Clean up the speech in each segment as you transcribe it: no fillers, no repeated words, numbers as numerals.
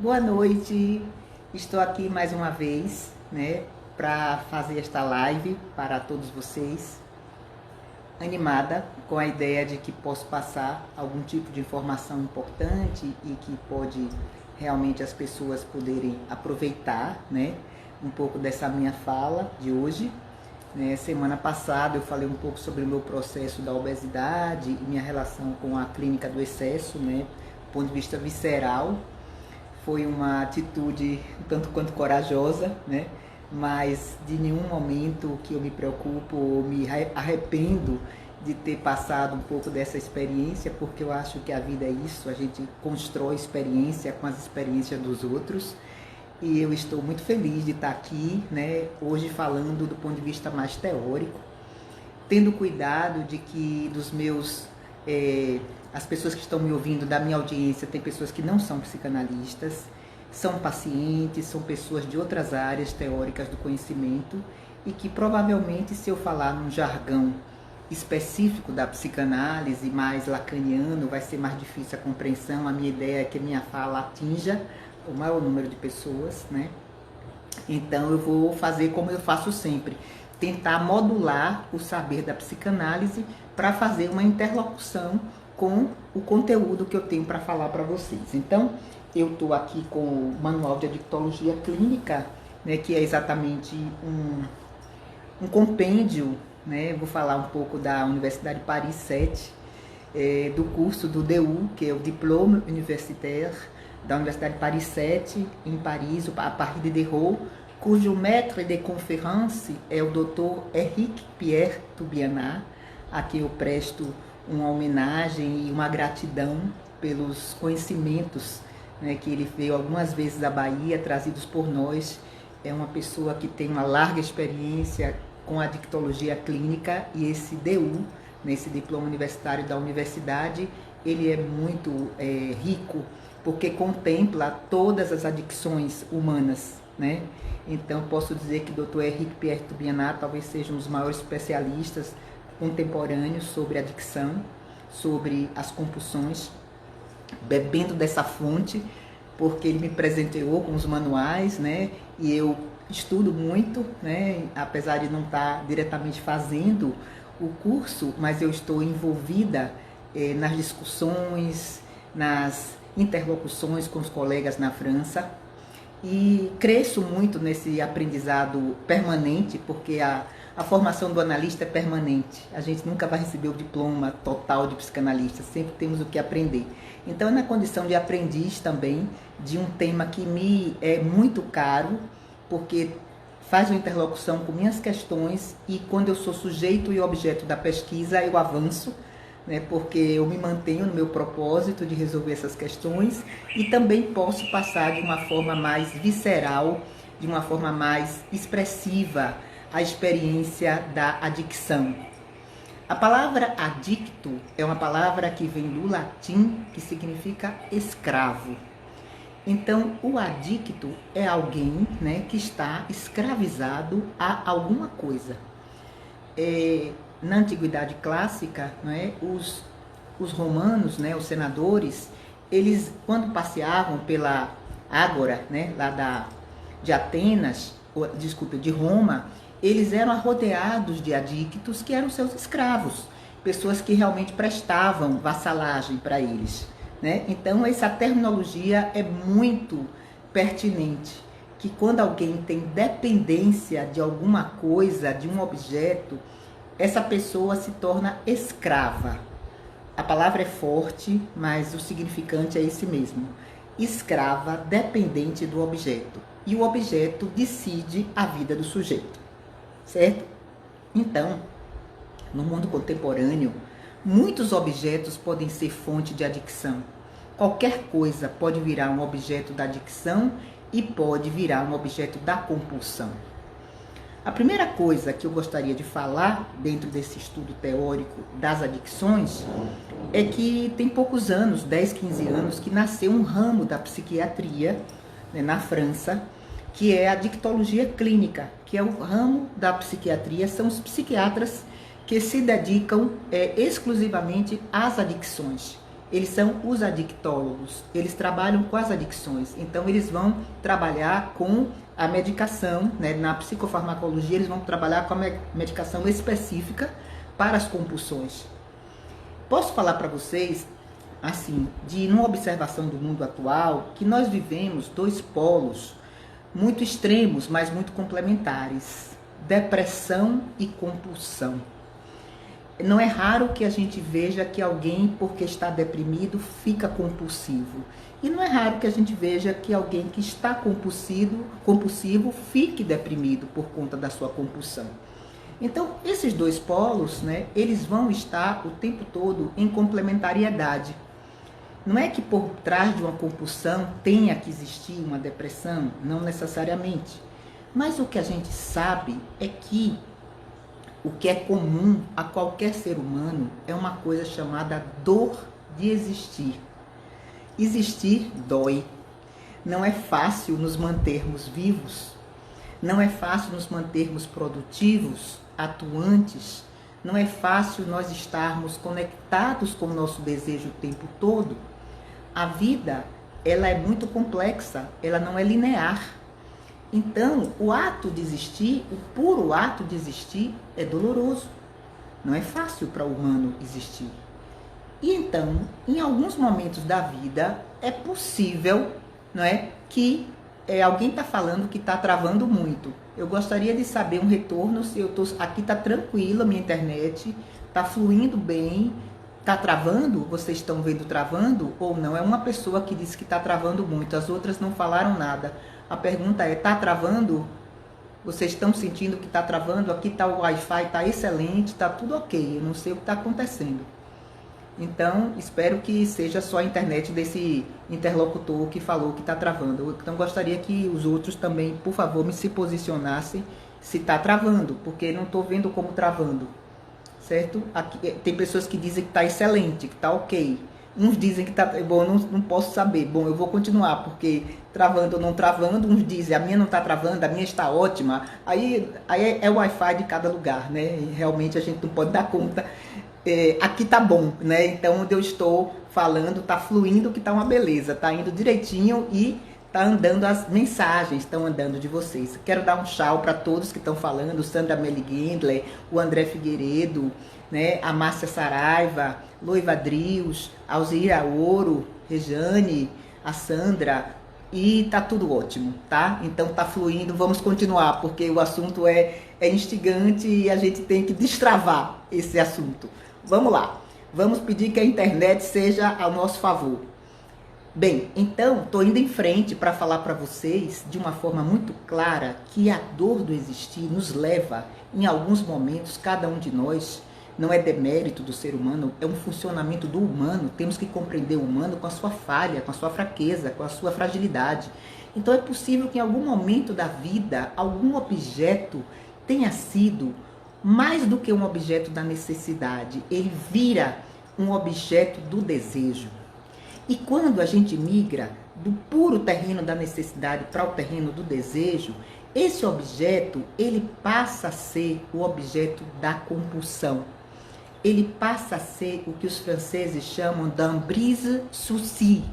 Boa noite, estou aqui mais uma vez, para fazer esta live para todos vocês, animada com a ideia de que posso passar algum tipo de informação importante e que pode realmente as pessoas poderem aproveitar, um pouco dessa minha fala de hoje. Semana passada eu falei um pouco sobre o meu processo da obesidade e minha relação com a clínica do excesso, do ponto de vista visceral. Foi uma atitude tanto quanto corajosa, mas de nenhum momento que eu me preocupo ou me arrependo de ter passado um pouco dessa experiência, porque eu acho que a vida é isso, a gente constrói experiência com as experiências dos outros. E eu estou muito feliz de estar aqui, hoje falando do ponto de vista mais teórico, tendo cuidado de que dos meus... as pessoas que estão me ouvindo, da minha audiência, tem pessoas que não são psicanalistas, são pacientes, são pessoas de outras áreas teóricas do conhecimento e que provavelmente, se eu falar num jargão específico da psicanálise, mais lacaniano, vai ser mais difícil a compreensão. A minha ideia é que a minha fala atinja o maior número de pessoas, Então eu vou fazer como eu faço sempre, tentar modular o saber da psicanálise para fazer uma interlocução com o conteúdo que eu tenho para falar para vocês. Então, eu estou aqui com o Manual de Adictologia Clínica, que é exatamente um compêndio, vou falar um pouco da Universidade Paris 7, do curso do DU, que é o Diplôme Universitaire da Universidade Paris 7, em Paris, a Paris de Diderot, cujo maître de conférence é o Dr. Henrique Pierre Toubiana, a quem eu presto uma homenagem e uma gratidão pelos conhecimentos, que ele veio algumas vezes à Bahia, trazidos por nós. É uma pessoa que tem uma larga experiência com a adictologia clínica, e esse DU, nesse diploma universitário da universidade, ele é muito rico, porque contempla todas as adicções humanas, Então, posso dizer que o Dr. Henrique Pierre Toubiana talvez seja um dos maiores especialistas contemporâneos sobre adicção, sobre as compulsões, bebendo dessa fonte, porque ele me presenteou com os manuais, e eu estudo muito, apesar de não estar diretamente fazendo o curso, mas eu estou envolvida nas discussões, nas interlocuções com os colegas na França, e cresço muito nesse aprendizado permanente, porque a formação do analista é permanente. A gente nunca vai receber o diploma total de psicanalista, sempre temos o que aprender. Então, é na condição de aprendiz também, de um tema que me é muito caro, porque faz uma interlocução com minhas questões, e quando eu sou sujeito e objeto da pesquisa, eu avanço, porque eu me mantenho no meu propósito de resolver essas questões, e também posso passar de uma forma mais visceral, de uma forma mais expressiva, a experiência da adicção. A palavra adicto é uma palavra que vem do latim, que significa escravo. Então, o adicto é alguém, que está escravizado a alguma coisa. Na Antiguidade Clássica, os romanos, os senadores, eles, quando passeavam pela Ágora, lá de Atenas, de Roma, eles eram rodeados de adictos que eram seus escravos, pessoas que realmente prestavam vassalagem para eles. Então, essa terminologia é muito pertinente, que quando alguém tem dependência de alguma coisa, de um objeto, essa pessoa se torna escrava. A palavra é forte, mas o significante é esse mesmo. Escrava, dependente do objeto. E o objeto decide a vida do sujeito. Certo? Então, no mundo contemporâneo, muitos objetos podem ser fonte de adicção. Qualquer coisa pode virar um objeto da adicção e pode virar um objeto da compulsão. A primeira coisa que eu gostaria de falar dentro desse estudo teórico das adicções é que tem poucos anos, 10, 15 anos, que nasceu um ramo da psiquiatria, na França, que é a adictologia clínica, que é o ramo da psiquiatria, são os psiquiatras que se dedicam exclusivamente às adicções. Eles são os adictólogos, eles trabalham com as adicções, então eles vão trabalhar com a medicação, né? Na psicofarmacologia eles vão trabalhar com a medicação específica para as compulsões. Posso falar para vocês, assim, de uma observação do mundo atual, que nós vivemos dois polos muito extremos, mas muito complementares: depressão e compulsão. Não é raro que a gente veja que alguém, porque está deprimido, fica compulsivo. E não é raro que a gente veja que alguém que está compulsivo fique deprimido por conta da sua compulsão. Então, esses dois polos, né, eles vão estar o tempo todo em complementariedade. Não é que por trás de uma compulsão tenha que existir uma depressão, não necessariamente. Mas o que a gente sabe é que o que é comum a qualquer ser humano é uma coisa chamada dor de existir. Existir dói. Não é fácil nos mantermos vivos. Não é fácil nos mantermos produtivos, atuantes. Não é fácil nós estarmos conectados com o nosso desejo o tempo todo. A vida, ela é muito complexa, ela não é linear. Então, o ato de existir, o puro ato de existir, é doloroso. Não é fácil para o humano existir. E então, em alguns momentos da vida, é possível, não é, que alguém está falando que está travando muito. Eu gostaria de saber um retorno, se eu tô aqui está tranquilo a minha internet, está fluindo bem, está travando, vocês estão vendo travando ou não? É uma pessoa que disse que está travando muito, as outras não falaram nada. A pergunta é, está travando? Vocês estão sentindo que está travando? Aqui está o Wi-Fi, está excelente, está tudo ok, eu não sei o que está acontecendo. Então, espero que seja só a internet desse interlocutor que falou que está travando. Então, gostaria que os outros também, por favor, me se posicionassem se está travando, porque não estou vendo como travando, certo? Aqui, tem pessoas que dizem que está excelente, que está ok. Uns dizem que está bom, não posso saber. Bom, eu vou continuar, porque travando ou não travando, uns dizem a minha não está travando, a minha está ótima. Aí é o Wi-Fi de cada lugar, né? E realmente a gente não pode dar conta. Aqui tá bom, né? Então onde eu estou falando tá fluindo, que tá uma beleza, tá indo direitinho e tá andando, as mensagens estão andando de vocês. Quero dar um tchau para todos que estão falando: Sandra Meligendler, o André Figueiredo, né? A Márcia Saraiva, Loiva Drius, Alzira Ouro, Rejane, a Sandra, e tá tudo ótimo, tá? Então tá fluindo, vamos continuar, porque o assunto é instigante e a gente tem que destravar esse assunto. Vamos lá, vamos pedir que a internet seja ao nosso favor. Bem, então, estou indo em frente para falar para vocês de uma forma muito clara que a dor do existir nos leva, em alguns momentos, cada um de nós, não é demérito do ser humano, é um funcionamento do humano. Temos que compreender o humano com a sua falha, com a sua fraqueza, com a sua fragilidade. Então é possível que em algum momento da vida, algum objeto tenha sido mais do que um objeto da necessidade, ele vira um objeto do desejo. E quando a gente migra do puro terreno da necessidade para o terreno do desejo, esse objeto, ele passa a ser o objeto da compulsão. Ele passa a ser o que os franceses chamam d'emprise-souci.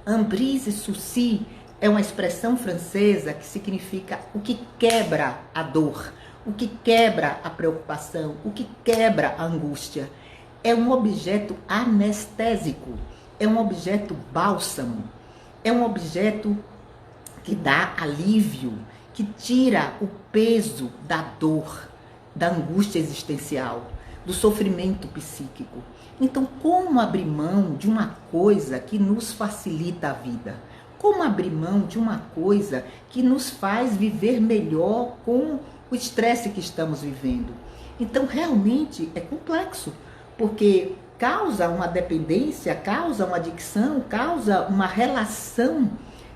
Emprise-souci é uma expressão francesa que significa o que quebra a dor, o que quebra a preocupação, o que quebra a angústia. É um objeto anestésico, é um objeto bálsamo, é um objeto que dá alívio, que tira o peso da dor, da angústia existencial, do sofrimento psíquico. Então, como abrir mão de uma coisa que nos facilita a vida? Como abrir mão de uma coisa que nos faz viver melhor com o estresse que estamos vivendo? Então, realmente é complexo, porque causa uma dependência, causa uma adicção, causa uma relação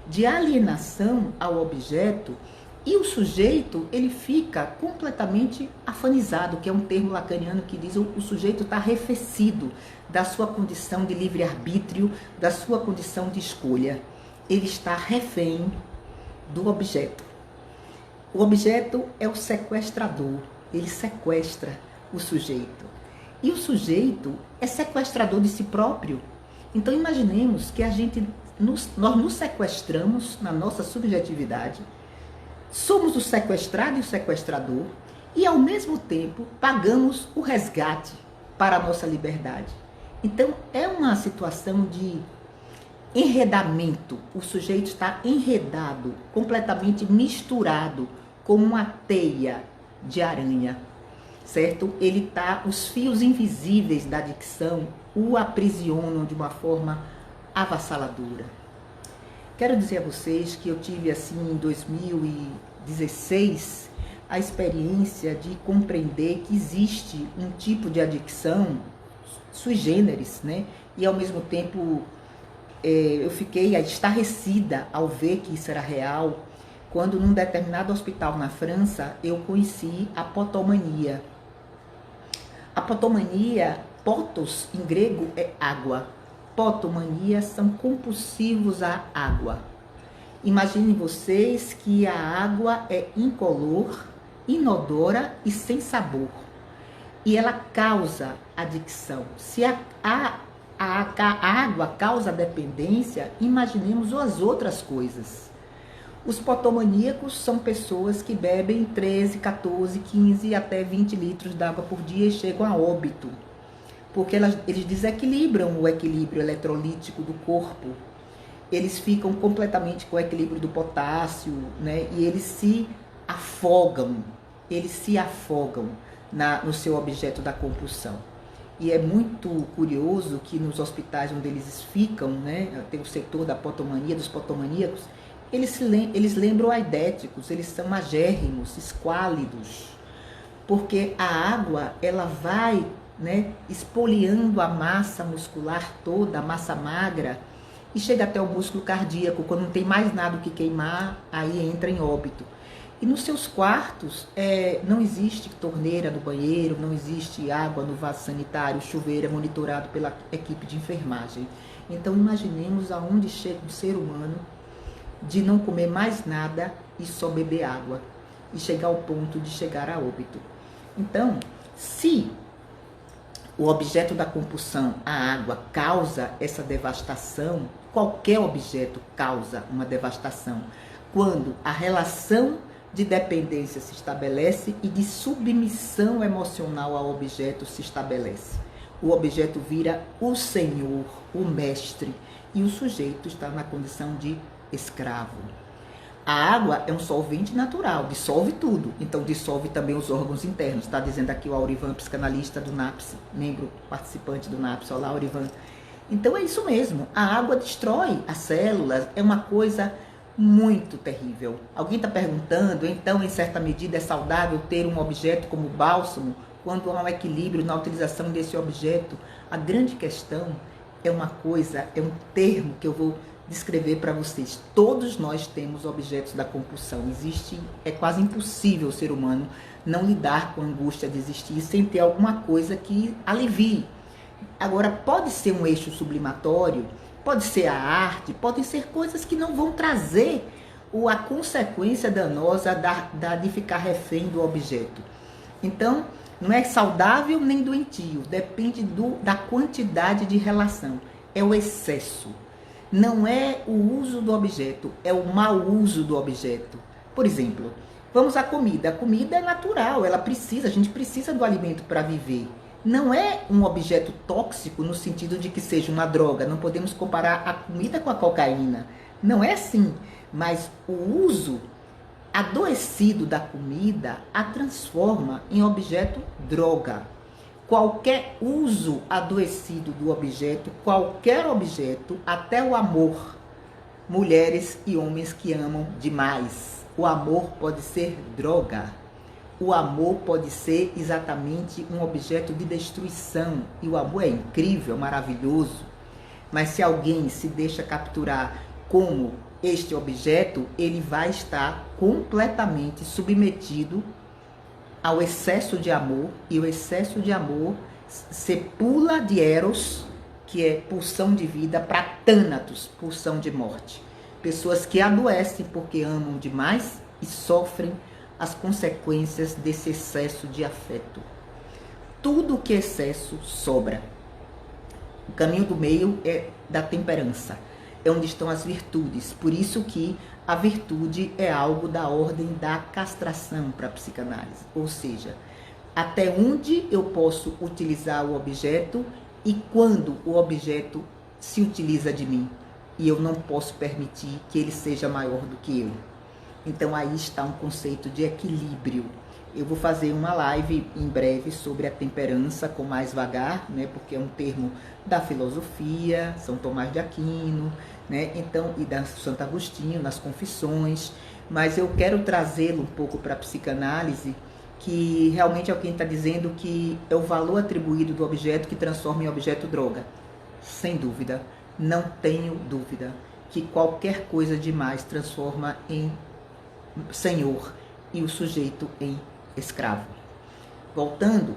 de alienação ao objeto, e o sujeito, ele fica completamente afanizado, que é um termo lacaniano que diz o sujeito está arrefecido da sua condição de livre-arbítrio, da sua condição de escolha. Ele está refém do objeto. O objeto é o sequestrador, ele sequestra o sujeito. E o sujeito é sequestrador de si próprio. Então imaginemos que nós nos sequestramos na nossa subjetividade, somos o sequestrado e o sequestrador, e ao mesmo tempo pagamos o resgate para a nossa liberdade. Então é uma situação de enredamento, o sujeito está enredado, completamente misturado, como uma teia de aranha, certo? Os fios invisíveis da adicção o aprisionam de uma forma avassaladora. Quero dizer a vocês que eu tive assim em 2016 a experiência de compreender que existe um tipo de adicção sui generis, né? E ao mesmo tempo eu fiquei estarrecida ao ver que isso era real, quando num determinado hospital na França eu conheci a potomania. A potomania, potos em grego é água, potomania são compulsivos à água. Imaginem vocês que a água é incolor, inodora e sem sabor. E ela causa adicção. Se a água causa dependência, imaginemos as outras coisas. Os potomaníacos são pessoas que bebem 13, 14, 15 até 20 litros de água por dia e chegam a óbito, porque eles desequilibram o equilíbrio eletrolítico do corpo. Eles ficam completamente com o equilíbrio do potássio, né? E eles se afogam no seu objeto da compulsão. E é muito curioso que nos hospitais onde eles ficam, né, tem o setor da potomania, dos potomaníacos, eles lembram aidéticos, eles são magérrimos, esquálidos, porque a água, ela vai, né, espoliando a massa muscular toda, a massa magra, e chega até o músculo cardíaco. Quando não tem mais nada o que queimar, aí entra em óbito. E nos seus quartos não existe torneira no banheiro, não existe água no vaso sanitário, o chuveiro é monitorado pela equipe de enfermagem. Então imaginemos aonde chega um ser humano de não comer mais nada e só beber água, e chegar ao ponto de chegar a óbito. Então, se o objeto da compulsão, a água, causa essa devastação, qualquer objeto causa uma devastação, quando a relação de dependência se estabelece e de submissão emocional ao objeto se estabelece. O objeto vira o senhor, o mestre, e o sujeito está na condição de escravo. A água é um solvente natural, dissolve tudo, então dissolve também os órgãos internos. Está dizendo aqui o Aurivan, psicanalista do NAPS, membro participante do NAPS. Olá, Aurivan. Então é isso mesmo, a água destrói as células, é uma coisa muito terrível. Alguém está perguntando, então em certa medida é saudável ter um objeto como bálsamo quando há um equilíbrio na utilização desse objeto? A grande questão é uma coisa, é um termo que eu vou descrever para vocês. Todos nós temos objetos da compulsão. É quase impossível o ser humano não lidar com a angústia de existir sem ter alguma coisa que alivie. Agora, pode ser um eixo sublimatório, pode ser a arte, podem ser coisas que não vão trazer a consequência danosa de ficar refém do objeto. Então, não é saudável nem doentio, depende da quantidade de relação. É o excesso. Não é o uso do objeto, é o mau uso do objeto. Por exemplo, vamos à comida. A comida é natural, a gente precisa do alimento para viver. Não é um objeto tóxico no sentido de que seja uma droga. Não podemos comparar a comida com a cocaína. Não é assim. Mas o uso adoecido da comida a transforma em objeto droga. Qualquer uso adoecido do objeto, qualquer objeto, até o amor. Mulheres e homens que amam demais. O amor pode ser droga. O amor pode ser exatamente um objeto de destruição. E o amor é incrível, maravilhoso. Mas se alguém se deixa capturar como este objeto, ele vai estar completamente submetido ao excesso de amor. E o excesso de amor se pula de Eros, que é pulsão de vida, para Thanatos, pulsão de morte. Pessoas que adoecem porque amam demais e sofrem as consequências desse excesso de afeto. Tudo que é excesso sobra. O caminho do meio é da temperança, é onde estão as virtudes. Por isso que a virtude é algo da ordem da castração para a psicanálise, ou seja, até onde eu posso utilizar o objeto e quando o objeto se utiliza de mim e eu não posso permitir que ele seja maior do que eu. Então aí está um conceito de equilíbrio. Eu vou fazer uma live em breve sobre a temperança com mais vagar, né, porque é um termo da filosofia, São Tomás de Aquino, né, então, e da Santo Agostinho, nas Confissões, mas eu quero trazê-lo um pouco para a psicanálise, que realmente é o que está dizendo que é o valor atribuído do objeto que transforma em objeto droga. Sem dúvida, não tenho dúvida que qualquer coisa demais transforma em senhor e o sujeito em escravo. Voltando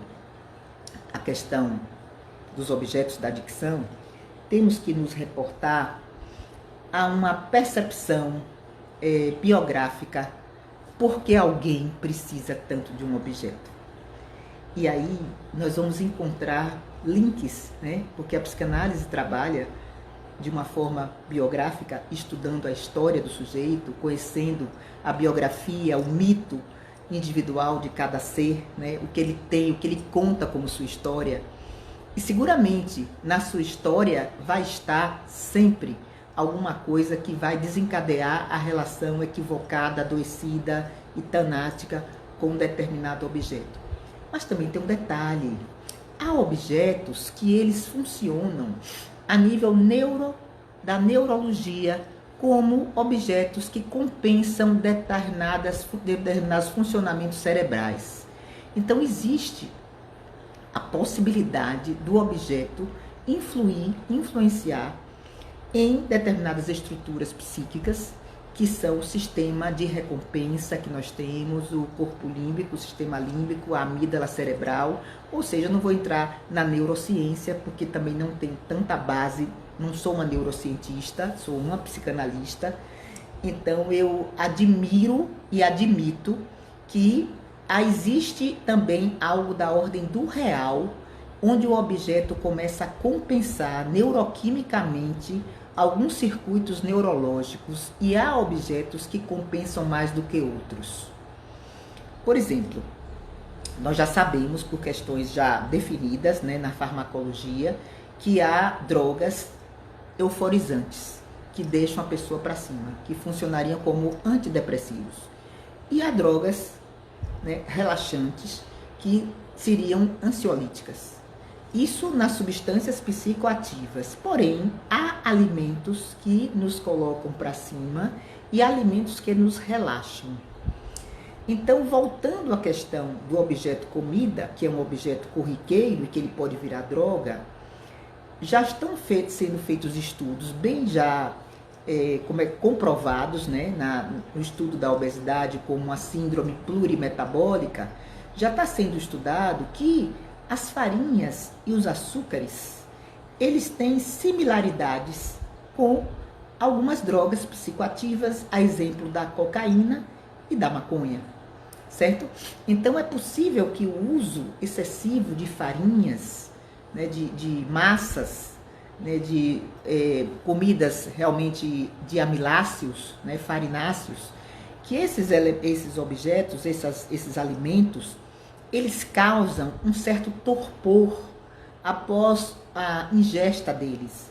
à questão dos objetos da dicção, temos que nos reportar a uma percepção biográfica porque alguém precisa tanto de um objeto. E aí nós vamos encontrar links, né? Porque a psicanálise trabalha de uma forma biográfica, estudando a história do sujeito, conhecendo a biografia, o mito individual de cada ser, né? O que ele tem, o que ele conta como sua história. E seguramente na sua história vai estar sempre alguma coisa que vai desencadear a relação equivocada, adoecida e tanática com um determinado objeto. Mas também tem um detalhe: há objetos que eles funcionam a nível da neurologia como objetos que compensam determinados funcionamentos cerebrais. Então existe a possibilidade do objeto influenciar em determinadas estruturas psíquicas, que são o sistema de recompensa que nós temos, o corpo límbico, o sistema límbico, a amígdala cerebral. Ou seja, não vou entrar na neurociência, porque também não tem tanta base, não sou uma neurocientista, sou uma psicanalista. Então eu admiro e admito que existe também algo da ordem do real, onde o objeto começa a compensar neuroquimicamente alguns circuitos neurológicos, e há objetos que compensam mais do que outros. Por exemplo, nós já sabemos, por questões já definidas, né, na farmacologia, que há drogas euforizantes, que deixam a pessoa para cima, que funcionariam como antidepressivos. E há drogas, né, relaxantes, que seriam ansiolíticas. Isso nas substâncias psicoativas. Porém, há alimentos que nos colocam para cima e alimentos que nos relaxam. Então, voltando à questão do objeto comida, que é um objeto corriqueiro e que ele pode virar droga, já estão sendo feitos estudos bem já comprovados, né, no estudo da obesidade como uma síndrome plurimetabólica. Já está sendo estudado que as farinhas e os açúcares, eles têm similaridades com algumas drogas psicoativas, a exemplo da cocaína e da maconha, certo? Então é possível que o uso excessivo de farinhas, né, de massas, né, de comidas realmente de amiláceos, né, farináceos, que esses objetos, esses alimentos, eles causam um certo torpor após a ingesta deles.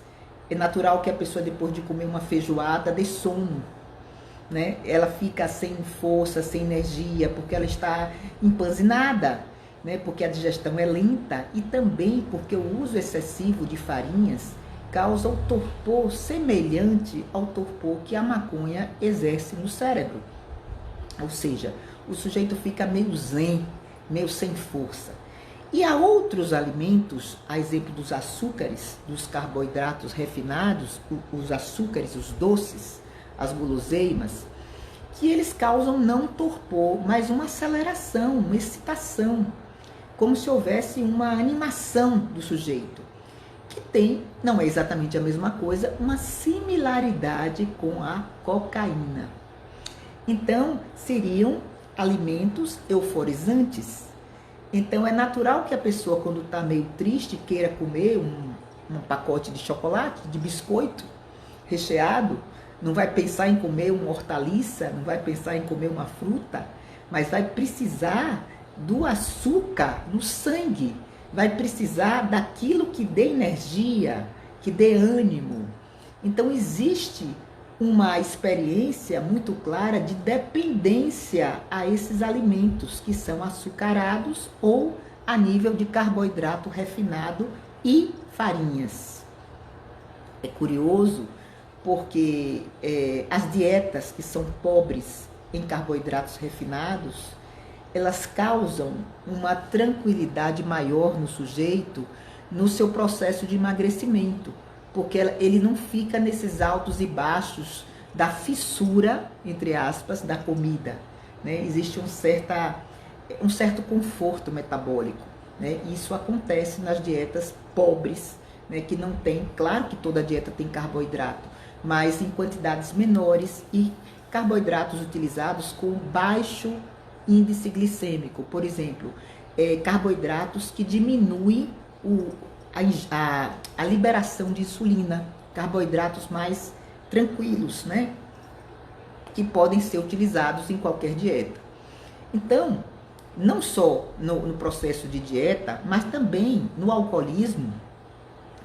É natural que a pessoa, depois de comer uma feijoada, dê sono, né? Ela fica sem força, sem energia, porque ela está empanzinada, né? Porque a digestão é lenta, e também porque o uso excessivo de farinhas causa um torpor semelhante ao torpor que a maconha exerce no cérebro. Ou seja, o sujeito fica meio zen, meio sem força. E há outros alimentos, a exemplo dos açúcares, dos carboidratos refinados, os açúcares, os doces, as guloseimas, que eles causam não torpor, mas uma aceleração, uma excitação, como se houvesse uma animação do sujeito, que tem, não é exatamente a mesma coisa, uma similaridade com a cocaína. Então, seriam alimentos euforizantes. Então é natural que a pessoa, quando está meio triste, queira comer um pacote de chocolate, de biscoito recheado, não vai pensar em comer uma hortaliça, não vai pensar em comer uma fruta, mas vai precisar do açúcar no sangue, vai precisar daquilo que dê energia, que dê ânimo. Então existe uma experiência muito clara de dependência a esses alimentos que são açucarados ou a nível de carboidrato refinado e farinhas. É curioso porque as dietas que são pobres em carboidratos refinados, elas causam uma tranquilidade maior no sujeito no seu processo de emagrecimento, porque ele não fica nesses altos e baixos da fissura, entre aspas, da comida, né? Existe um certo conforto metabólico, né? Isso acontece nas dietas pobres, né? Que não tem, claro que toda dieta tem carboidrato, mas em quantidades menores e carboidratos utilizados com baixo índice glicêmico, por exemplo, carboidratos que diminuem a liberação de insulina, carboidratos mais tranquilos, né? Que podem ser utilizados em qualquer dieta. Então, não só no processo de dieta, mas também no alcoolismo,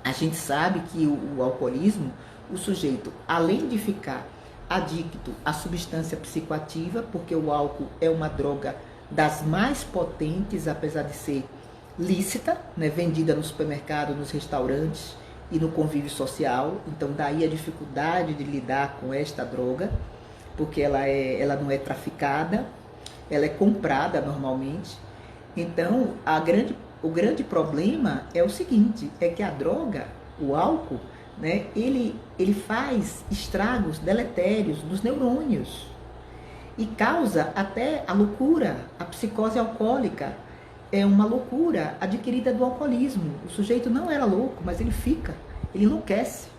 a gente sabe que o alcoolismo, o sujeito, além de ficar adicto à substância psicoativa, porque o álcool é uma droga das mais potentes, apesar de ser lícita, né, vendida no supermercado, nos restaurantes e no convívio social. Então daí a dificuldade de lidar com esta droga, porque ela não é traficada, ela é comprada normalmente. Então o grande problema é o seguinte, é que a droga, o álcool, né, ele faz estragos deletérios nos neurônios e causa até a loucura, a psicose alcoólica. É uma loucura adquirida do alcoolismo. O sujeito não era louco, mas ele enlouquece.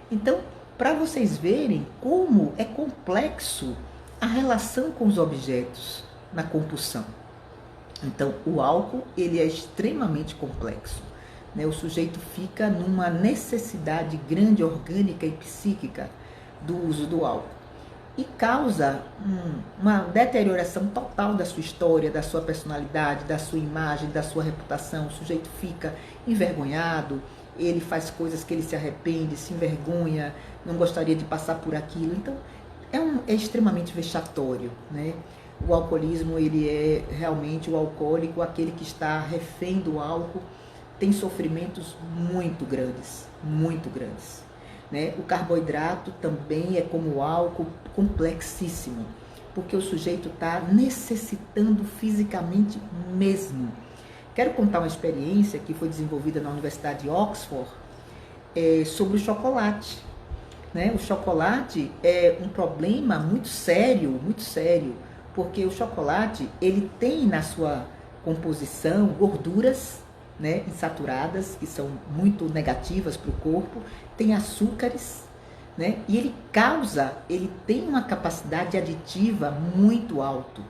Então, para vocês verem como é complexo a relação com os objetos na compulsão. Então, o álcool, ele é extremamente complexo, né? O sujeito fica numa necessidade grande, orgânica e psíquica do uso do álcool. E causa uma deterioração total da sua história, da sua personalidade, da sua imagem, da sua reputação. O sujeito fica envergonhado, ele faz coisas que ele se arrepende, se envergonha, não gostaria de passar por aquilo. Então, é extremamente vexatório, né? O alcoolismo, ele é realmente o alcoólico, aquele que está refém do álcool, tem sofrimentos muito grandes, né? O carboidrato também é como o álcool, complexíssimo, porque o sujeito está necessitando fisicamente mesmo. Quero contar uma experiência que foi desenvolvida na Universidade de Oxford sobre o chocolate, né? O chocolate é um problema muito sério, porque o chocolate, ele tem na sua composição gorduras, né, insaturadas, que são muito negativas para o corpo, tem açúcares, né, e ele tem uma capacidade aditiva muito alta.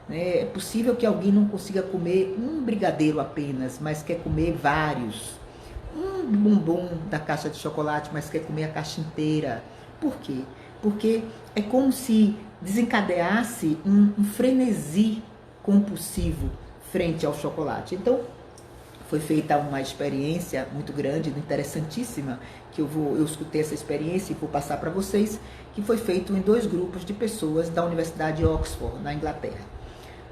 Né? É possível que alguém não consiga comer um brigadeiro apenas, mas quer comer vários. Um bombom da caixa de chocolate, mas quer comer a caixa inteira. Por quê? Porque é como se desencadeasse um frenesi compulsivo frente ao chocolate. Então, foi feita uma experiência muito grande, interessantíssima, que eu escutei essa experiência e vou passar para vocês, que foi feito em 2 grupos de pessoas da Universidade de Oxford, na Inglaterra.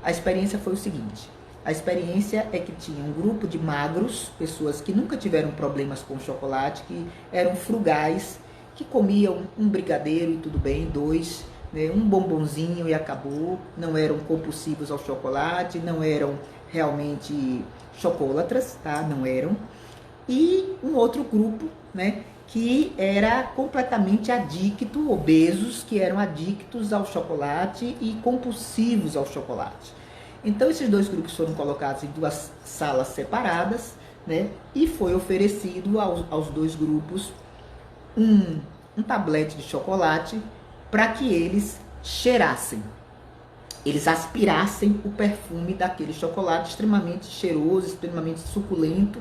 A experiência foi o seguinte: a experiência é que tinha um grupo de magros, pessoas que nunca tiveram problemas com chocolate, que eram frugais, que comiam um brigadeiro e tudo bem, 2, né, um bombonzinho e acabou, não eram compulsivos ao chocolate, não eram realmente chocolatras, tá? Não eram. E um outro grupo, né, que era completamente adicto, obesos, que eram adictos ao chocolate e compulsivos ao chocolate. Então esses 2 grupos foram colocados em 2 salas separadas, né, e foi oferecido aos 2 grupos um tablete de chocolate para que eles cheirassem. Eles aspirassem o perfume daquele chocolate extremamente cheiroso, extremamente suculento,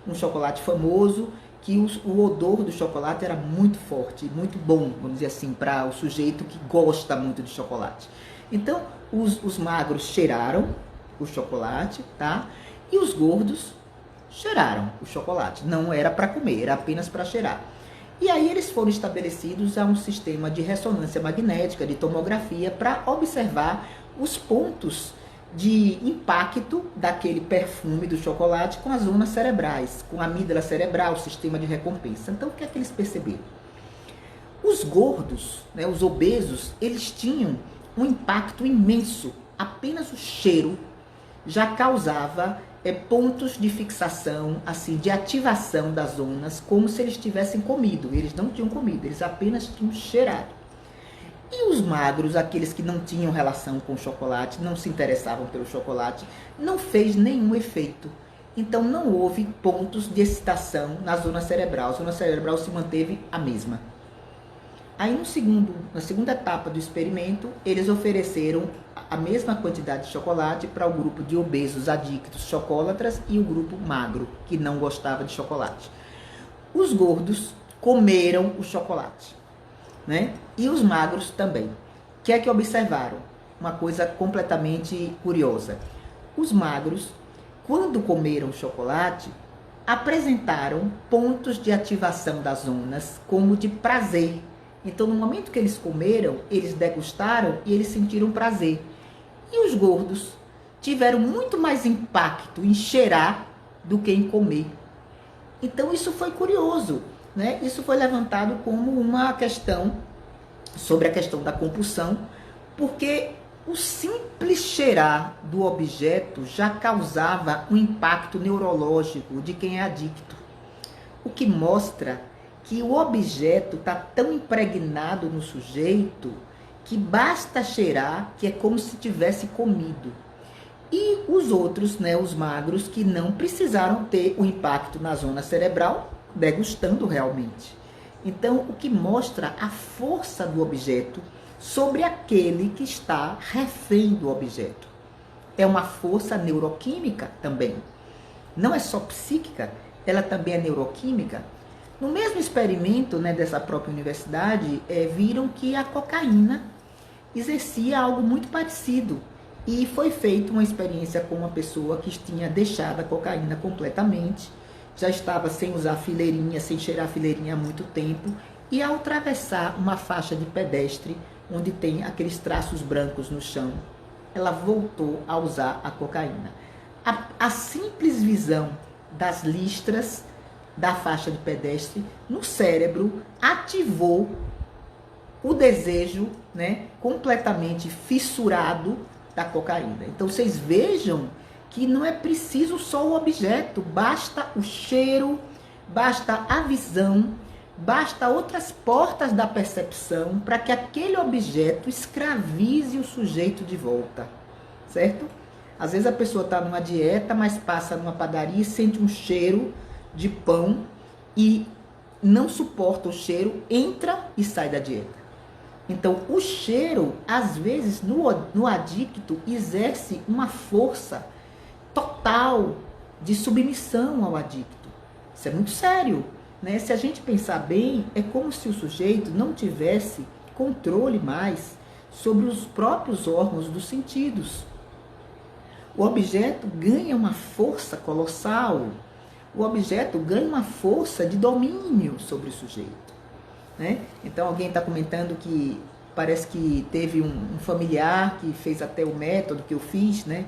um chocolate famoso, que o odor do chocolate era muito forte, muito bom, vamos dizer assim, para o sujeito que gosta muito de chocolate. Então, os magros cheiraram o chocolate, tá? E os gordos cheiraram o chocolate. Não era para comer, era apenas para cheirar. E aí eles foram estabelecidos a um sistema de ressonância magnética, de tomografia, para observar os pontos de impacto daquele perfume do chocolate com as zonas cerebrais, com a amígdala cerebral, o sistema de recompensa. Então, o que é que eles perceberam? Os gordos, né, os obesos, eles tinham um impacto imenso. Apenas o cheiro já causava pontos de fixação, assim, de ativação das zonas, como se eles tivessem comido. Eles não tinham comido, eles apenas tinham cheirado. E os magros, aqueles que não tinham relação com o chocolate, não se interessavam pelo chocolate, não fez nenhum efeito. Então não houve pontos de excitação na zona cerebral. A zona cerebral se manteve a mesma. Aí na segunda etapa do experimento, eles ofereceram a mesma quantidade de chocolate para o grupo de obesos adictos chocolatras e o grupo magro, que não gostava de chocolate. Os gordos comeram o chocolate, né? E os magros também. O que é que observaram? Uma coisa completamente curiosa. Os magros, quando comeram o chocolate, apresentaram pontos de ativação das zonas como de prazer. Então, no momento que eles comeram, eles degustaram e eles sentiram prazer. E os gordos tiveram muito mais impacto em cheirar do que em comer. Então, isso foi curioso, né? Isso foi levantado como uma questão sobre a questão da compulsão, porque o simples cheirar do objeto já causava um impacto neurológico de quem é adicto. O que mostra que o objeto está tão impregnado no sujeito que basta cheirar, que é como se tivesse comido. E os outros, né, os magros, que não precisaram ter o impacto na zona cerebral, degustando realmente. Então, o que mostra a força do objeto sobre aquele que está refém do objeto. É uma força neuroquímica também. Não é só psíquica, ela também é neuroquímica. No mesmo experimento, né, dessa própria universidade, viram que a cocaína exercia algo muito parecido. E foi feita uma experiência com uma pessoa que tinha deixado a cocaína completamente, já estava sem usar fileirinha, sem cheirar fileirinha há muito tempo, e ao atravessar uma faixa de pedestre, onde tem aqueles traços brancos no chão, ela voltou a usar a cocaína. A simples visão das listras da faixa de pedestre no cérebro ativou o desejo, né, completamente fissurado da cocaína. Então vocês vejam que não é preciso só o objeto, basta o cheiro, basta a visão, basta outras portas da percepção para que aquele objeto escravize o sujeito de volta, certo? Às vezes a pessoa está numa dieta, mas passa numa padaria e sente um cheiro de pão e não suporta o cheiro, entra e sai da dieta. Então, o cheiro, às vezes, no adicto, exerce uma força total de submissão ao adicto. Isso é muito sério, né? Se a gente pensar bem, é como se o sujeito não tivesse controle mais sobre os próprios órgãos dos sentidos. O objeto ganha uma força colossal. O objeto ganha uma força de domínio sobre o sujeito, né? Então alguém está comentando que parece que teve um familiar que fez até o método que eu fiz, né?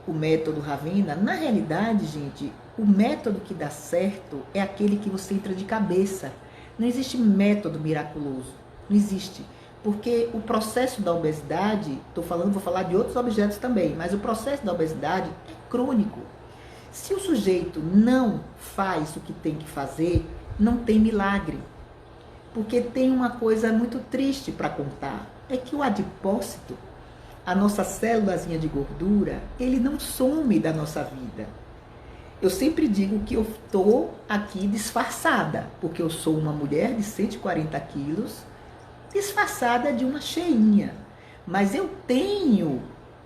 O método Ravena. Na realidade, gente, o método que dá certo é aquele que você entra de cabeça. Não existe método miraculoso, não existe. Porque o processo da obesidade, vou falar de outros objetos também, mas o processo da obesidade é crônico. Se o sujeito não faz o que tem que fazer, não tem milagre. Porque tem uma coisa muito triste para contar, é que o adipócito, a nossa célulazinha de gordura, ele não some da nossa vida. Eu sempre digo que eu estou aqui disfarçada, porque eu sou uma mulher de 140 quilos, disfarçada de uma cheinha. Mas eu tenho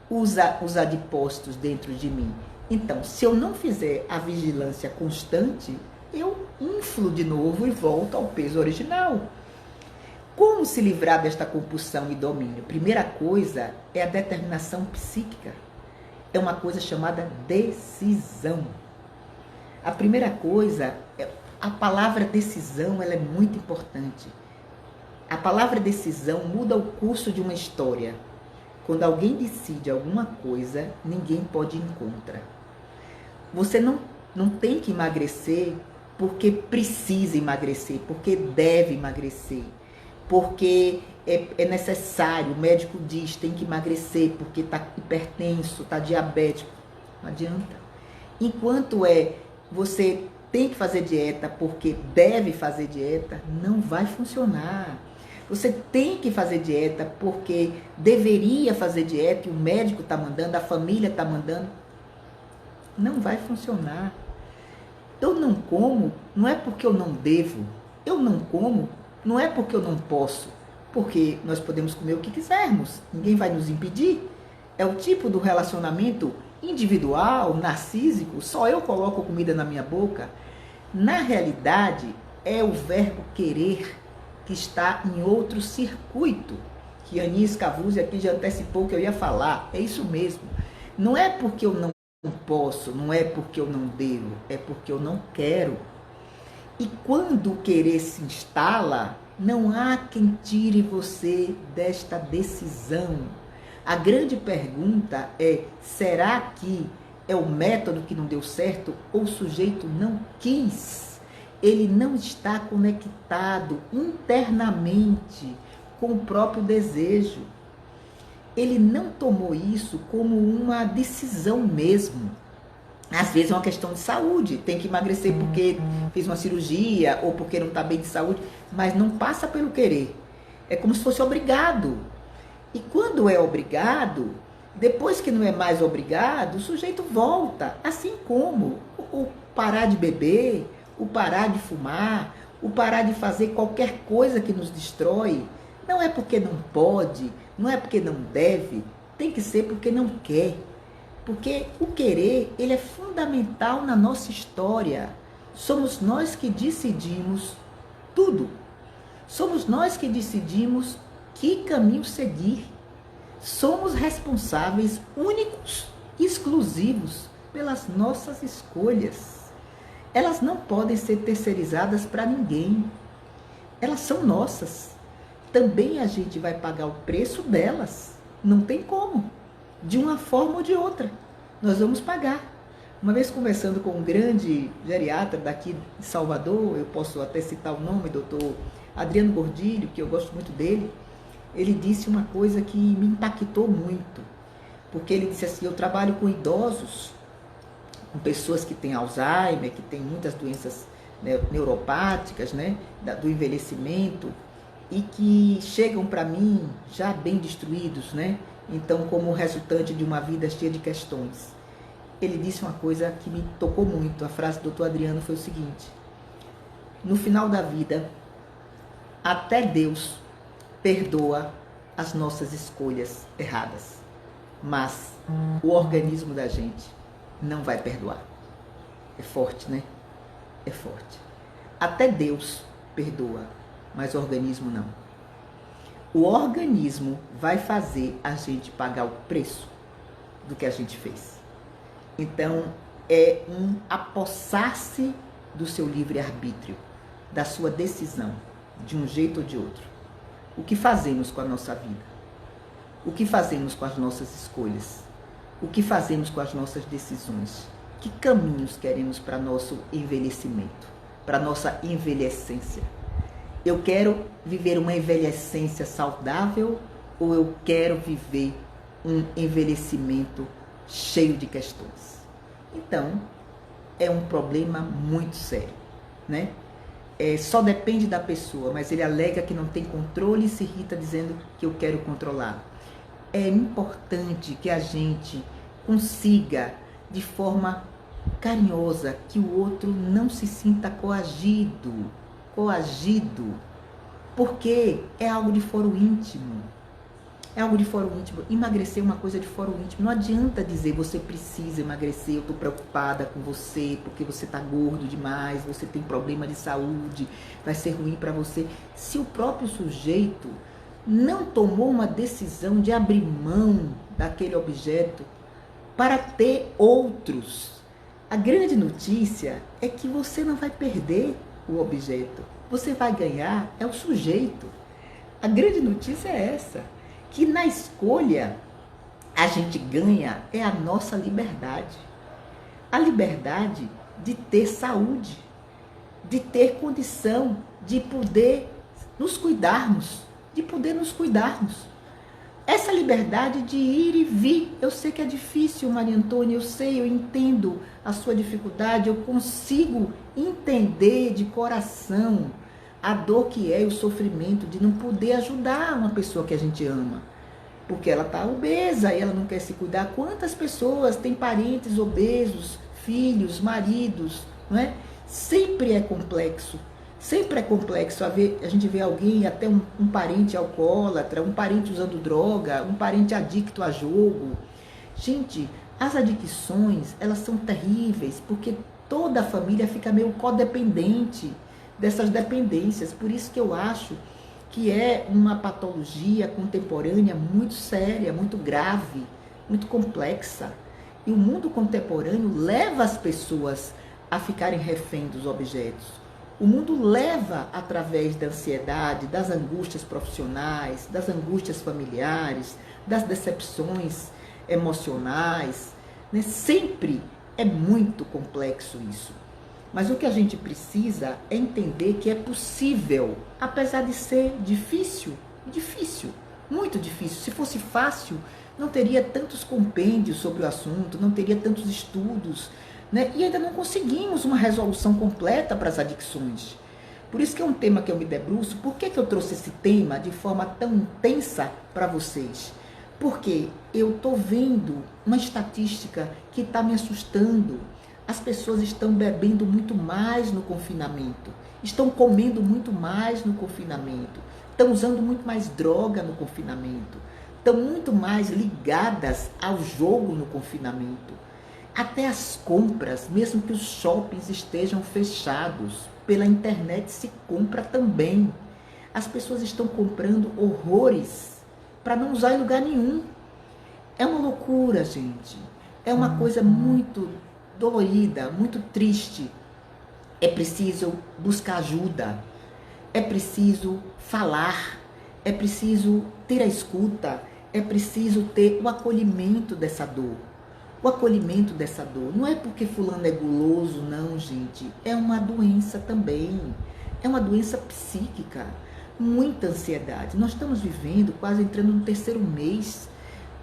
os adipócitos dentro de mim. Então, se eu não fizer a vigilância constante, eu inflo de novo e volto ao peso original. Como se livrar desta compulsão e domínio? Primeira coisa é a determinação psíquica. É uma coisa chamada decisão. A primeira coisa, a palavra decisão, ela é muito importante. A palavra decisão muda o curso de uma história. Quando alguém decide alguma coisa, ninguém pode ir contra. Você não tem que emagrecer porque precisa emagrecer, porque deve emagrecer, porque é necessário. O médico diz tem que emagrecer porque está hipertenso, está diabético. Não adianta. Enquanto você tem que fazer dieta porque deve fazer dieta, não vai funcionar. Você tem que fazer dieta porque deveria fazer dieta e o médico está mandando, a família está mandando. Não vai funcionar. Eu não como, não é porque eu não devo. Eu não como, não é porque eu não posso. Porque nós podemos comer o que quisermos. Ninguém vai nos impedir. É o tipo do relacionamento individual, narcísico. Só eu coloco comida na minha boca. Na realidade, é o verbo querer que está em outro circuito, que Aninha Scavuzzi aqui já antecipou que eu ia falar. É isso mesmo. Não é porque eu não posso, não é porque eu não devo, é porque eu não quero. E quando o querer se instala, não há quem tire você desta decisão. A grande pergunta é, será que é o método que não deu certo ou o sujeito não quis? Ele não está conectado internamente com o próprio desejo. Ele não tomou isso como uma decisão mesmo. Às vezes é uma questão de saúde, tem que emagrecer porque fez uma cirurgia ou porque não está bem de saúde, mas não passa pelo querer. É como se fosse obrigado. E quando é obrigado, depois que não é mais obrigado, o sujeito volta. Assim como o parar de beber, o parar de fumar, o parar de fazer qualquer coisa que nos destrói. Não é porque não pode, não é porque não deve, tem que ser porque não quer. Porque o querer, ele é fundamental na nossa história. Somos nós que decidimos tudo. Somos nós que decidimos que caminho seguir. Somos responsáveis únicos, exclusivos pelas nossas escolhas. Elas não podem ser terceirizadas para ninguém. Elas são nossas. Também a gente vai pagar o preço delas. Não tem como. De uma forma ou de outra. Nós vamos pagar. Uma vez conversando com um grande geriatra daqui de Salvador, eu posso até citar o nome, doutor Adriano Gordilho, que eu gosto muito dele, ele disse uma coisa que me impactou muito. Porque ele disse assim, eu trabalho com idosos, com pessoas que têm Alzheimer, que têm muitas doenças neuropáticas, né, do envelhecimento, e que chegam para mim já bem destruídos, né? Então, como resultante de uma vida cheia de questões. Ele disse uma coisa que me tocou muito. A frase do Dr. Adriano foi o seguinte: no final da vida, até Deus perdoa as nossas escolhas erradas, mas o organismo da gente não vai perdoar. É forte, né? É forte. Até Deus perdoa, mas o organismo não. O organismo vai fazer a gente pagar o preço do que a gente fez. Então, é um apossar-se do seu livre-arbítrio, da sua decisão, de um jeito ou de outro. O que fazemos com a nossa vida? O que fazemos com as nossas escolhas? O que fazemos com as nossas decisões? Que caminhos queremos para nosso envelhecimento, para nossa envelhecência? Eu quero viver uma envelhecência saudável ou eu quero viver um envelhecimento cheio de questões? Então, é um problema muito sério, né? Só depende da pessoa, mas ele alega que não tem controle e se irrita dizendo que eu quero controlar. É importante que a gente consiga, de forma carinhosa, que o outro não se sinta coagido, porque é algo de foro íntimo. É algo de foro íntimo. Emagrecer é uma coisa de foro íntimo. Não adianta dizer você precisa emagrecer, eu estou preocupada com você, porque você está gordo demais, você tem problema de saúde, vai ser ruim para você. Se o próprio sujeito não tomou uma decisão de abrir mão daquele objeto para ter outros. A grande notícia é que você não vai perder o objeto. Você vai ganhar é o sujeito. A grande notícia é essa, que na escolha a gente ganha é a nossa liberdade. A liberdade de ter saúde, de ter condição de poder nos cuidarmos, Essa liberdade de ir e vir. Eu sei que é difícil, Maria Antônia, eu entendo a sua dificuldade, eu consigo entender de coração a dor que é o sofrimento de não poder ajudar uma pessoa que a gente ama. Porque ela está obesa e ela não quer se cuidar. Quantas pessoas têm parentes obesos, filhos, maridos, não é? Sempre é complexo. Sempre é complexo. A gente vê alguém, até um parente alcoólatra, um parente usando droga, um parente adicto a jogo. Gente, as adicções, elas são terríveis, porque toda a família fica meio codependente dessas dependências. Por isso que eu acho que é uma patologia contemporânea muito séria, muito grave, muito complexa. E o mundo contemporâneo leva as pessoas a ficarem refém dos objetos. O mundo leva, através da ansiedade, das angústias profissionais, das angústias familiares, das decepções emocionais, né? Sempre é muito complexo isso. Mas o que a gente precisa é entender que é possível, apesar de ser difícil, muito difícil. Se fosse fácil, não teria tantos compêndios sobre o assunto, não teria tantos estudos, né? E ainda não conseguimos uma resolução completa para as adicções. Por isso que é um tema que eu me debruço. Por que eu trouxe esse tema de forma tão intensa para vocês? Porque eu estou vendo uma estatística que está me assustando. As pessoas estão bebendo muito mais no confinamento, estão comendo muito mais no confinamento, estão usando muito mais droga no confinamento, estão muito mais ligadas ao jogo no confinamento. Até as compras, mesmo que os shoppings estejam fechados, pela internet se compra também. As pessoas estão comprando horrores para não usar em lugar nenhum. É uma loucura, gente. É uma coisa muito dolorida, muito triste. É preciso buscar ajuda, é preciso falar, é preciso ter a escuta, é preciso ter o acolhimento dessa dor. O acolhimento dessa dor. Não é porque fulano é guloso, não, gente. É uma doença também. É uma doença psíquica. Muita ansiedade. Nós estamos vivendo, quase entrando no 3º mês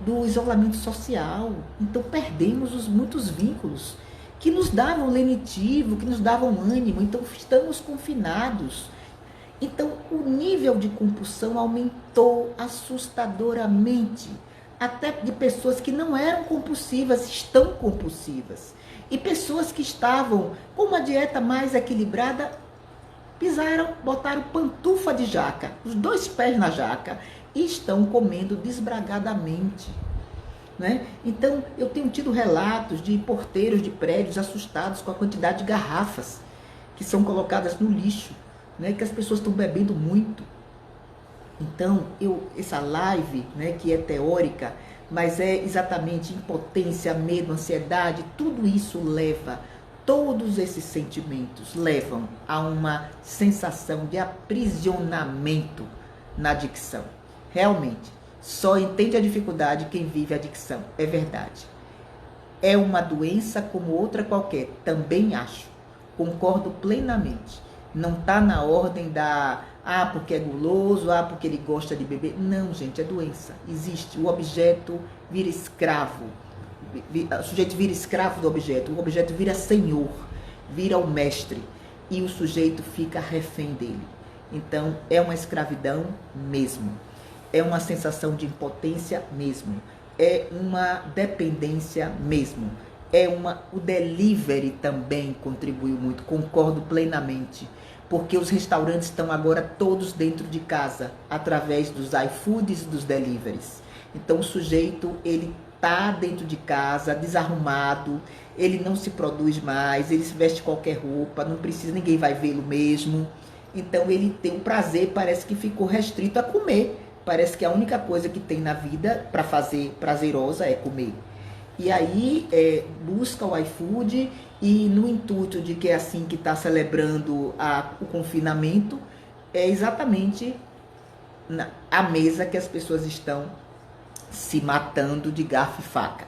do isolamento social. Então perdemos muitos vínculos que nos davam lenitivo, que nos davam ânimo. Então estamos confinados. Então o nível de compulsão aumentou assustadoramente. Até de pessoas que não eram compulsivas, estão compulsivas. E pessoas que estavam com uma dieta mais equilibrada, botaram pantufa de jaca, os 2 pés na jaca, e estão comendo desbragadamente. Né? Então, eu tenho tido relatos de porteiros de prédios assustados com a quantidade de garrafas que são colocadas no lixo, né? Que as pessoas estão bebendo muito. Então, essa live, né, que é teórica, mas é exatamente impotência, medo, ansiedade, tudo isso todos esses sentimentos levam a uma sensação de aprisionamento na adicção. Realmente, só entende a dificuldade quem vive a adicção, é verdade. É uma doença como outra qualquer, também acho, concordo plenamente. Não está na ordem porque é guloso, porque ele gosta de beber. Não, gente, é doença. Existe. O objeto vira escravo. O sujeito vira escravo do objeto. O objeto vira senhor, vira o mestre. E o sujeito fica refém dele. Então, é uma escravidão mesmo. É uma sensação de impotência mesmo. É uma dependência mesmo. O delivery também contribuiu muito, concordo plenamente. porque os restaurantes estão agora todos dentro de casa, através dos iFoods e dos deliveries. Então o sujeito, ele tá dentro de casa, desarrumado, ele não se produz mais, ele se veste qualquer roupa, não precisa, ninguém vai vê-lo mesmo. Então ele tem um prazer, parece que ficou restrito a comer. Parece que a única coisa que tem na vida para fazer prazerosa é comer. E aí busca o iFood e no intuito de que é assim que está celebrando o confinamento, é exatamente a mesa que as pessoas estão se matando de garfo e faca,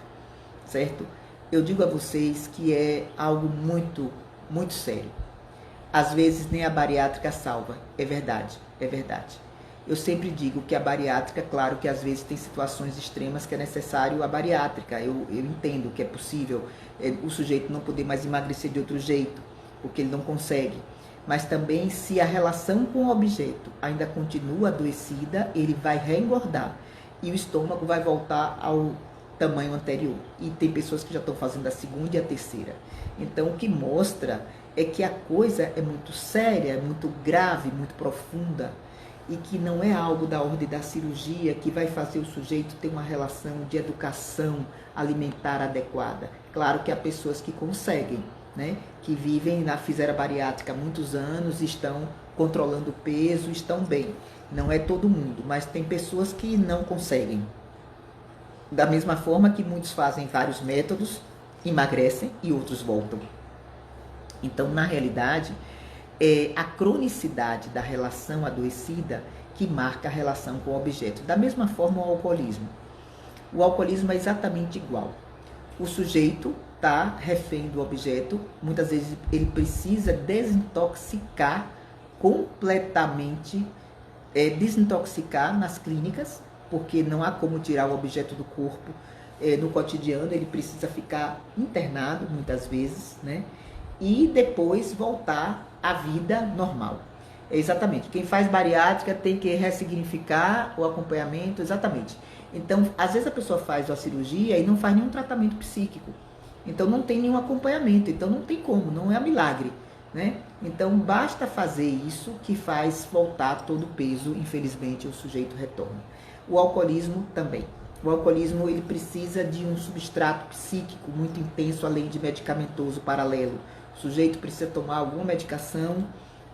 certo? Eu digo a vocês que é algo muito, muito sério. Às vezes nem a bariátrica salva, é verdade, é verdade. Eu sempre digo que a bariátrica, claro que às vezes tem situações extremas que é necessário a bariátrica. Eu entendo que é possível o sujeito não poder mais emagrecer de outro jeito, porque ele não consegue. Mas também se a relação com o objeto ainda continua adoecida, ele vai reengordar. E o estômago vai voltar ao tamanho anterior. E tem pessoas que já estão fazendo a segunda e a terceira. Então o que mostra é que a coisa é muito séria, é muito grave, muito profunda. E que não é algo da ordem da cirurgia que vai fazer o sujeito ter uma relação de educação alimentar adequada. Claro que há pessoas que conseguem, né? Que vivem fizeram a bariátrica há muitos anos, estão controlando o peso, estão bem. Não é todo mundo, mas tem pessoas que não conseguem. Da mesma forma que muitos fazem vários métodos, emagrecem e outros voltam. Então, na realidade, é a cronicidade da relação adoecida que marca a relação com o objeto. Da mesma forma, o alcoolismo. O alcoolismo é exatamente igual. O sujeito está refém do objeto, muitas vezes ele precisa desintoxicar completamente, desintoxicar nas clínicas, porque não há como tirar o objeto do corpo no cotidiano, ele precisa ficar internado muitas vezes, né? E depois voltar à vida normal. Exatamente. Quem faz bariátrica tem que ressignificar o acompanhamento, exatamente. Então, às vezes a pessoa faz a cirurgia e não faz nenhum tratamento psíquico. Então, não tem nenhum acompanhamento. Então, não tem como, não é milagre, né? Então, basta fazer isso que faz voltar todo o peso, infelizmente, o sujeito retorna. O alcoolismo também. O alcoolismo, ele precisa de um substrato psíquico muito intenso, além de medicamentoso paralelo. O sujeito precisa tomar alguma medicação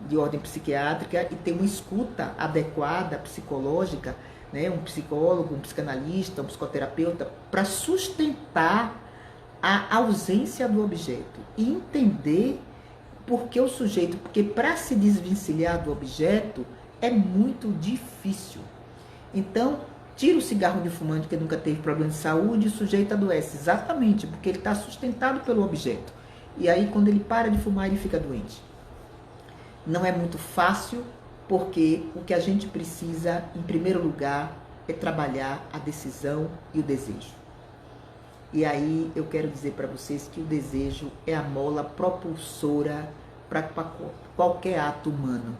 de ordem psiquiátrica e ter uma escuta adequada, psicológica, né? Um psicólogo, um psicanalista, um psicoterapeuta, para sustentar a ausência do objeto e entender por que o sujeito, porque para se desvencilhar do objeto é muito difícil. Então, tira o cigarro de fumante que nunca teve problema de saúde e o sujeito adoece, exatamente, porque ele está sustentado pelo objeto. E aí, quando ele para de fumar, ele fica doente. Não é muito fácil, porque o que a gente precisa, em primeiro lugar, é trabalhar a decisão e o desejo. E aí, eu quero dizer para vocês que o desejo é a mola propulsora para qualquer ato humano.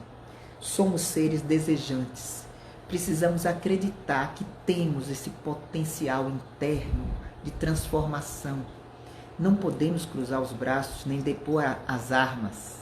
Somos seres desejantes. Precisamos acreditar que temos esse potencial interno de transformação. Não podemos cruzar os braços nem depor as armas.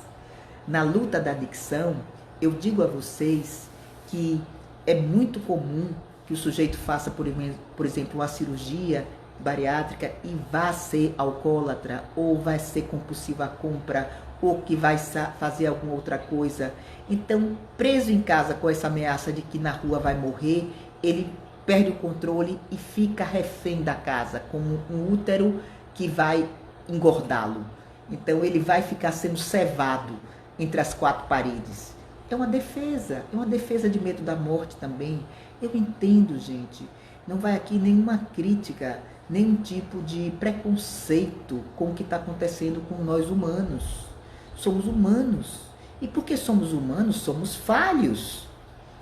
Na luta da adicção, eu digo a vocês que é muito comum que o sujeito faça, por exemplo, uma cirurgia bariátrica e vá ser alcoólatra, ou vai ser compulsivo à compra, ou que vai fazer alguma outra coisa. Então, preso em casa com essa ameaça de que na rua vai morrer, ele perde o controle e fica refém da casa, como um útero que vai engordá-lo. Então ele vai ficar sendo cevado entre as quatro paredes. É uma defesa de medo da morte também. Eu entendo, gente, não vai aqui nenhuma crítica, nenhum tipo de preconceito com o que está acontecendo com nós humanos. Somos humanos. E porque somos humanos, somos falhos.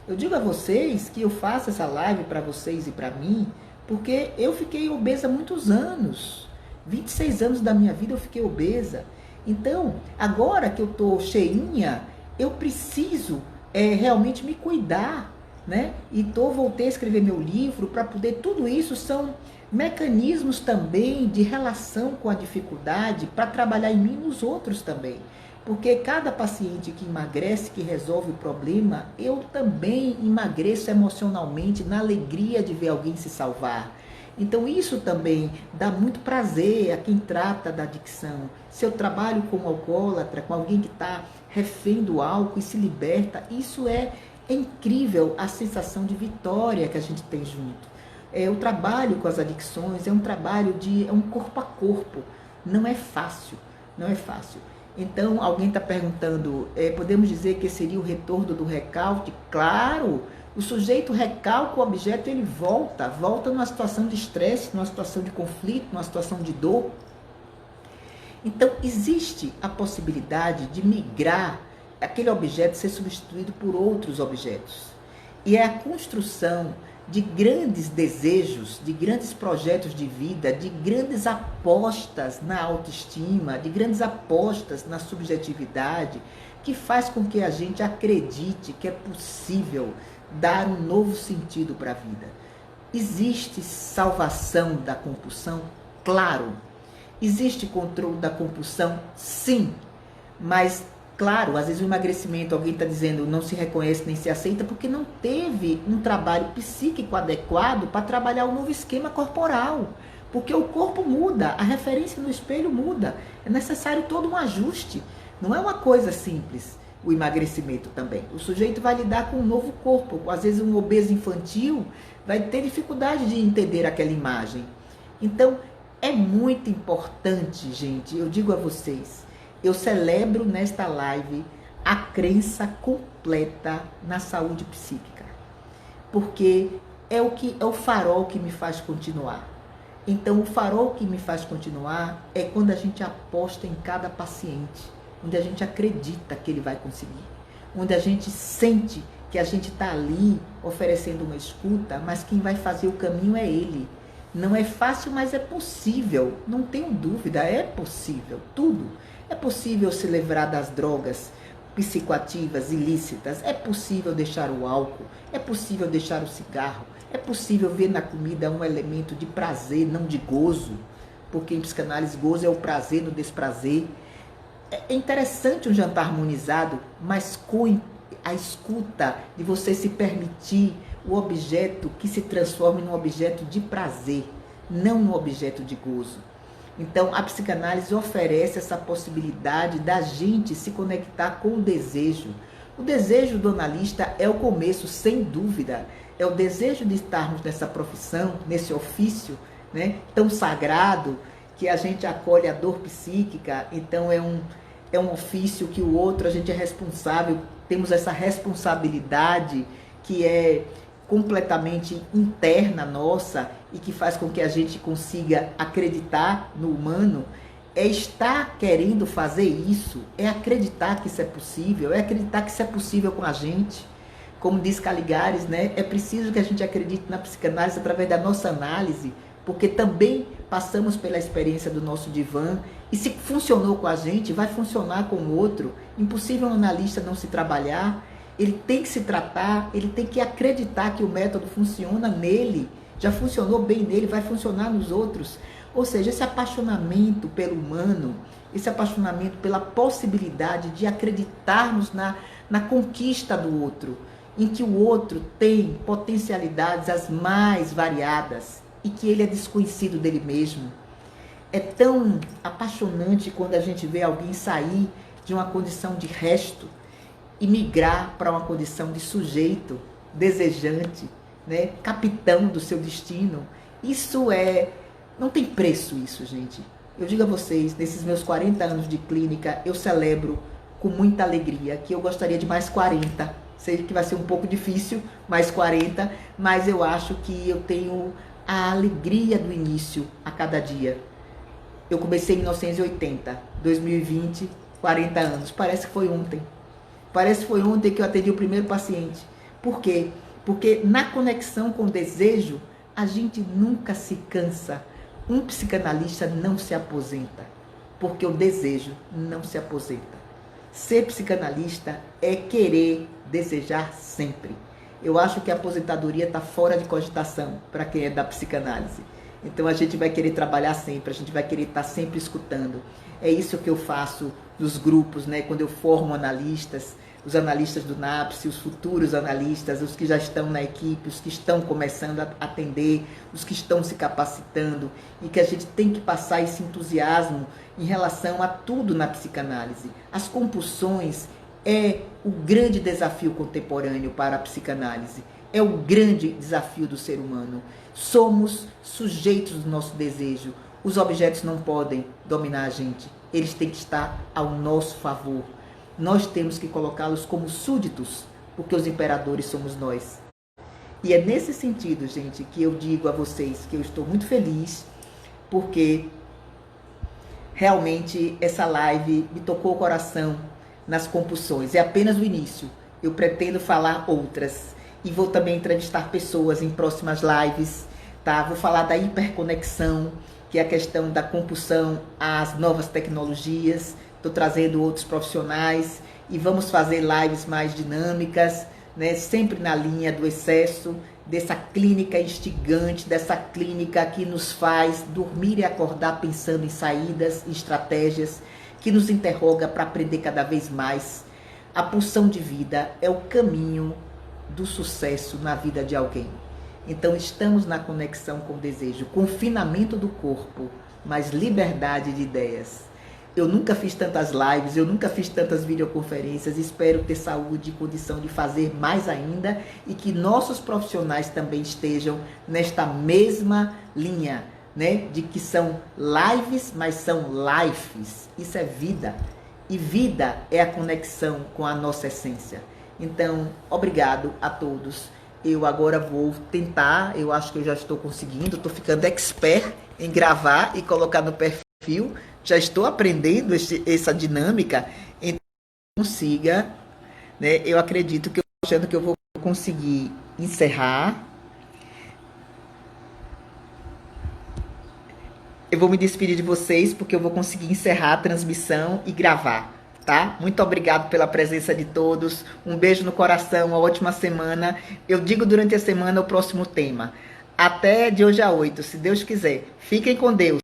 Eu digo a vocês que eu faço essa live para vocês e para mim, porque eu fiquei obesa há muitos anos. 26 anos da minha vida eu fiquei obesa. Então, agora que eu estou cheinha, eu preciso realmente me cuidar, né? E voltei a escrever meu livro para poder... Tudo isso são mecanismos também de relação com a dificuldade para trabalhar em mim e nos outros também. Porque cada paciente que emagrece, que resolve o problema, eu também emagreço emocionalmente na alegria de ver alguém se salvar. Então isso também dá muito prazer a quem trata da adicção. Se eu trabalho com um alcoólatra, com alguém que está refém do álcool e se liberta, isso é incrível a sensação de vitória que a gente tem junto. O trabalho com as adicções é um trabalho é um corpo a corpo. Não é fácil, não é fácil. Então, alguém está perguntando, podemos dizer que seria o retorno do recalque? Claro, o sujeito recalca o objeto, ele volta numa situação de estresse, numa situação de conflito, numa situação de dor. Então, existe a possibilidade de migrar, aquele objeto ser substituído por outros objetos. E é a construção de grandes desejos, de grandes projetos de vida, de grandes apostas na autoestima, de grandes apostas na subjetividade, que faz com que a gente acredite que é possível dar um novo sentido para a vida. Existe salvação da compulsão? Claro. Existe controle da compulsão? Sim. Mas claro, às vezes o emagrecimento, alguém está dizendo, não se reconhece nem se aceita, porque não teve um trabalho psíquico adequado para trabalhar o novo esquema corporal. Porque o corpo muda, a referência no espelho muda. É necessário todo um ajuste. Não é uma coisa simples o emagrecimento também. O sujeito vai lidar com um novo corpo. Às vezes um obeso infantil vai ter dificuldade de entender aquela imagem. Então, é muito importante, gente, eu digo a vocês, eu celebro nesta live a crença completa na saúde psíquica, porque é o farol que me faz continuar. Então, o farol que me faz continuar é quando a gente aposta em cada paciente, onde a gente acredita que ele vai conseguir, onde a gente sente que a gente está ali oferecendo uma escuta, mas quem vai fazer o caminho é ele. Não é fácil, mas é possível, não tenho dúvida, é possível, tudo. É possível se livrar das drogas psicoativas, ilícitas, é possível deixar o álcool, é possível deixar o cigarro, é possível ver na comida um elemento de prazer, não de gozo, porque em psicanálise gozo é o prazer no desprazer. É interessante um jantar harmonizado, mas com a escuta de você se permitir o objeto que se transforme num objeto de prazer, não num objeto de gozo. Então, a psicanálise oferece essa possibilidade da gente se conectar com o desejo. O desejo do analista é o começo, sem dúvida. É o desejo de estarmos nessa profissão, nesse ofício, né, tão sagrado, que a gente acolhe a dor psíquica. Então, é um ofício que o outro, a gente é responsável, temos essa responsabilidade que é completamente interna nossa e que faz com que a gente consiga acreditar no humano, é estar querendo fazer isso, é acreditar que isso é possível, é acreditar que isso é possível com a gente. Como diz Caligares, né? É preciso que a gente acredite na psicanálise através da nossa análise, porque também passamos pela experiência do nosso divã, e se funcionou com a gente, vai funcionar com o outro. Impossível um analista não se trabalhar. Ele tem que se tratar, ele tem que acreditar que o método funciona nele, já funcionou bem nele, vai funcionar nos outros. Ou seja, esse apaixonamento pelo humano, esse apaixonamento pela possibilidade de acreditarmos na conquista do outro, em que o outro tem potencialidades as mais variadas e que ele é desconhecido dele mesmo. É tão apaixonante quando a gente vê alguém sair de uma condição de resto e migrar para uma condição de sujeito, desejante, né? Capitão do seu destino. Isso não tem preço isso, gente. Eu digo a vocês, nesses meus 40 anos de clínica, eu celebro com muita alegria, que eu gostaria de mais 40. Sei que vai ser um pouco difícil, mais 40, mas eu acho que eu tenho a alegria do início a cada dia. Eu comecei em 1980, 2020, 40 anos. Parece que foi ontem. Parece que foi ontem que eu atendi o primeiro paciente. Por quê? Porque na conexão com o desejo, a gente nunca se cansa. Um psicanalista não se aposenta, porque o desejo não se aposenta. Ser psicanalista é querer desejar sempre. Eu acho que a aposentadoria está fora de cogitação para quem é da psicanálise. Então a gente vai querer trabalhar sempre, a gente vai querer estar sempre escutando. É isso que eu faço nos grupos, né? Quando eu formo analistas, os analistas do NAPSE, os futuros analistas, os que já estão na equipe, os que estão começando a atender, os que estão se capacitando, e que a gente tem que passar esse entusiasmo em relação a tudo na psicanálise. As compulsões é o grande desafio contemporâneo para a psicanálise, é o grande desafio do ser humano. Somos sujeitos do nosso desejo. Os objetos não podem dominar a gente, eles têm que estar ao nosso favor. Nós temos que colocá-los como súditos, porque os imperadores somos nós. E é nesse sentido, gente, que eu digo a vocês que eu estou muito feliz, porque realmente essa live me tocou o coração nas compulsões. É apenas o início. Eu pretendo falar outras. E vou também entrevistar pessoas em próximas lives, tá? Vou falar da hiperconexão, que é a questão da compulsão às novas tecnologias. Estou trazendo outros profissionais e vamos fazer lives mais dinâmicas, né? Sempre na linha do excesso, dessa clínica instigante, dessa clínica que nos faz dormir e acordar pensando em saídas, em estratégias, que nos interroga para aprender cada vez mais. A pulsão de vida é o caminho do sucesso na vida de alguém. Então estamos na conexão com o desejo, confinamento do corpo, mas liberdade de ideias. Eu nunca fiz tantas lives, eu nunca fiz tantas videoconferências, espero ter saúde e condição de fazer mais ainda e que nossos profissionais também estejam nesta mesma linha, né? De que são lives, mas são lives. Isso é vida. E vida é a conexão com a nossa essência. Então, obrigado a todos. Eu agora vou tentar, eu acho que eu já estou conseguindo, estou ficando expert em gravar e colocar no perfil. Já estou aprendendo essa dinâmica, então consiga, né? Eu acredito que eu estou achando que eu vou conseguir encerrar. Eu vou me despedir de vocês porque eu vou conseguir encerrar a transmissão e gravar, tá? Muito obrigado pela presença de todos. Um beijo no coração, uma ótima semana. Eu digo durante a semana o próximo tema. Até de hoje a 8, se Deus quiser. Fiquem com Deus.